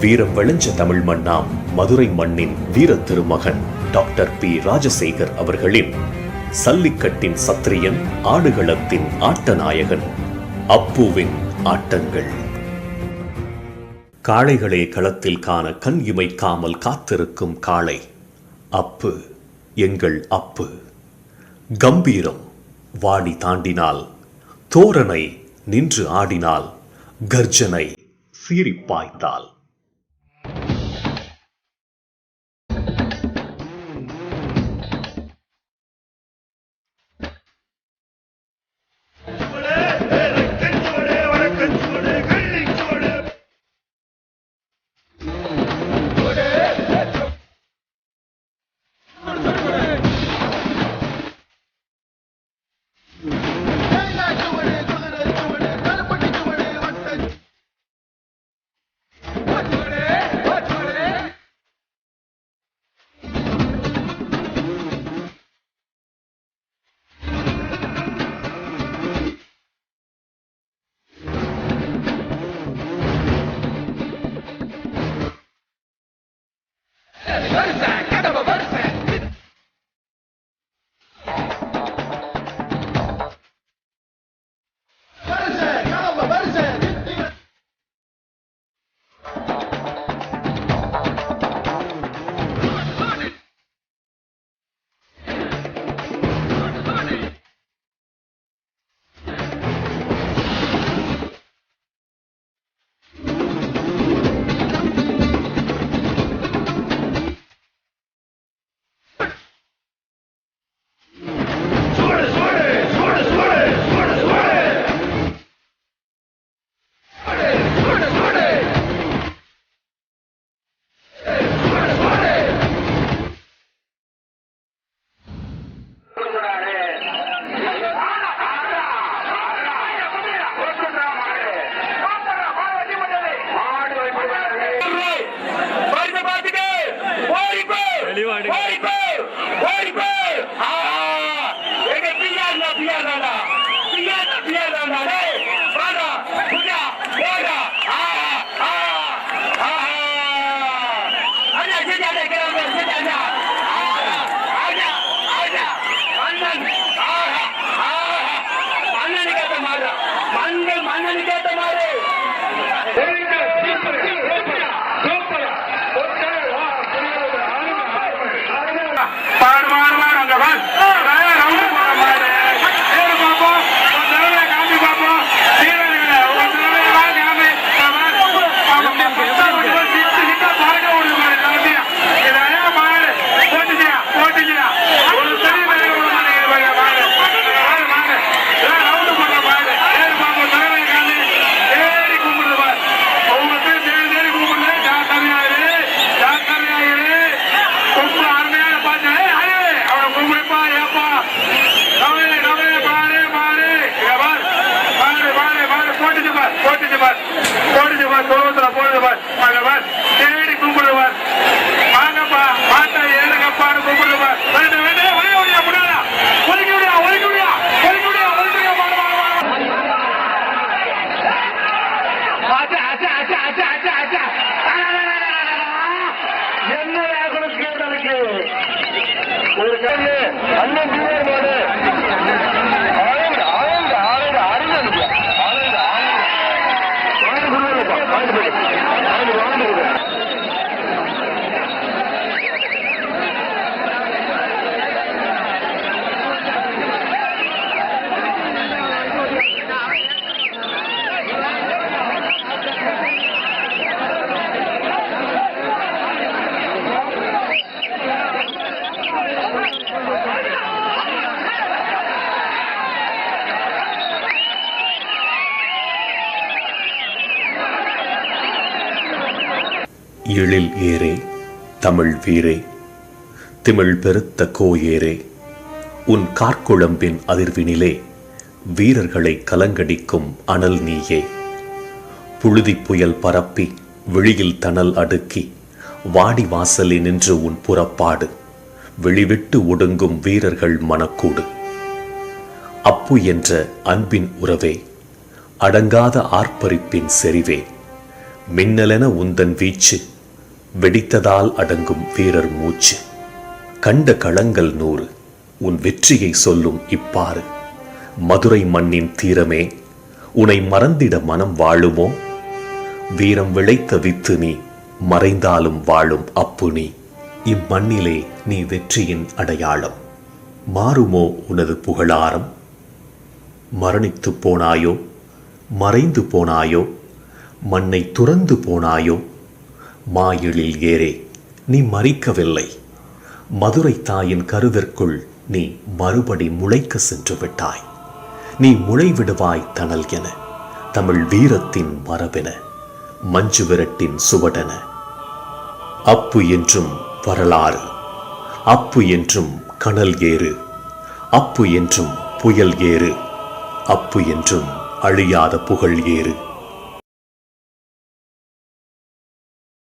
வீரம் விளைஞ்ச தமிழ் மண்ணாம் மதுரை மண்ணின் வீர திருமகன் டாக்டர் பி ராஜசேகர் அவர்களின் சல்லிக்கட்டின் சத்திரியன், ஆடுகளத்தின் ஆட்டநாயகன், அப்புவின் ஆட்டங்கள். காளைகளே களத்தில் காண கண் இமைக்காமல் காத்திருக்கும் காளை அப்பு, எங்கள் அப்பு. கம்பீரம் வாடி தாண்டினால், தோரணை நின்று ஆடினால், கர்ஜனை சீரிப்பாய்த்தால். எழில் ஏரே தமிழ் வீரே, திமிழ் பெருத்த கோயேரே, உன் கார்குழம்பின் அதிர்வினிலே வீரர்களை கலங்கடிக்கும் அனல் நீயே. புழுதி புயல் பரப்பி வெளியில் தணல் அடுக்கி வாடி வாசலில் நின்று உன் புறப்பாடு வெளிவிட்டு ஒடுங்கும் வீரர்கள் மனக்கூடு. அப்பு என்ற அன்பின் உறவே, அடங்காத ஆர்ப்பரிப்பின் செறிவே, மின்னலென உந்தன் வீச்சு, வெடித்ததால் அடங்கும் வீரர் மூச்சு. கண்ட களங்கள் 100 உன் வெற்றியை சொல்லும் இப்பாறு. மதுரை மண்ணின் தீரமே, உனை மறந்திட மனம் வாழுமோ? வீரம் விளைத்த வித்து நீ, மறைந்தாலும் வாழும் அப்பு நீ. இம்மண்ணிலே நீ வெற்றியின் அடையாளம். மாறுமோ உனது புகழாரம்? மரணித்து போனாயோ, மறைந்து போனாயோ, மண்ணை துறந்து போனாயோ? மாயெழில் ஏரே, நீ மறிக்கவில்லை. மதுரை தாயின் கருவிற்குள் நீ மறுபடி முளைக்க சென்று விட்டாய். நீ முளைவிடுவாய் தணல் என, தமிழ் வீரத்தின் மரபென, மஞ்சு விரட்டின் சுவடென. அப்பு என்றும் வரலாறு, அப்பு என்றும் கனல் ஏறு, அப்பு என்றும் புயல் ஏறு, அப்பு என்றும் அழியாத புகழ் ஏறு.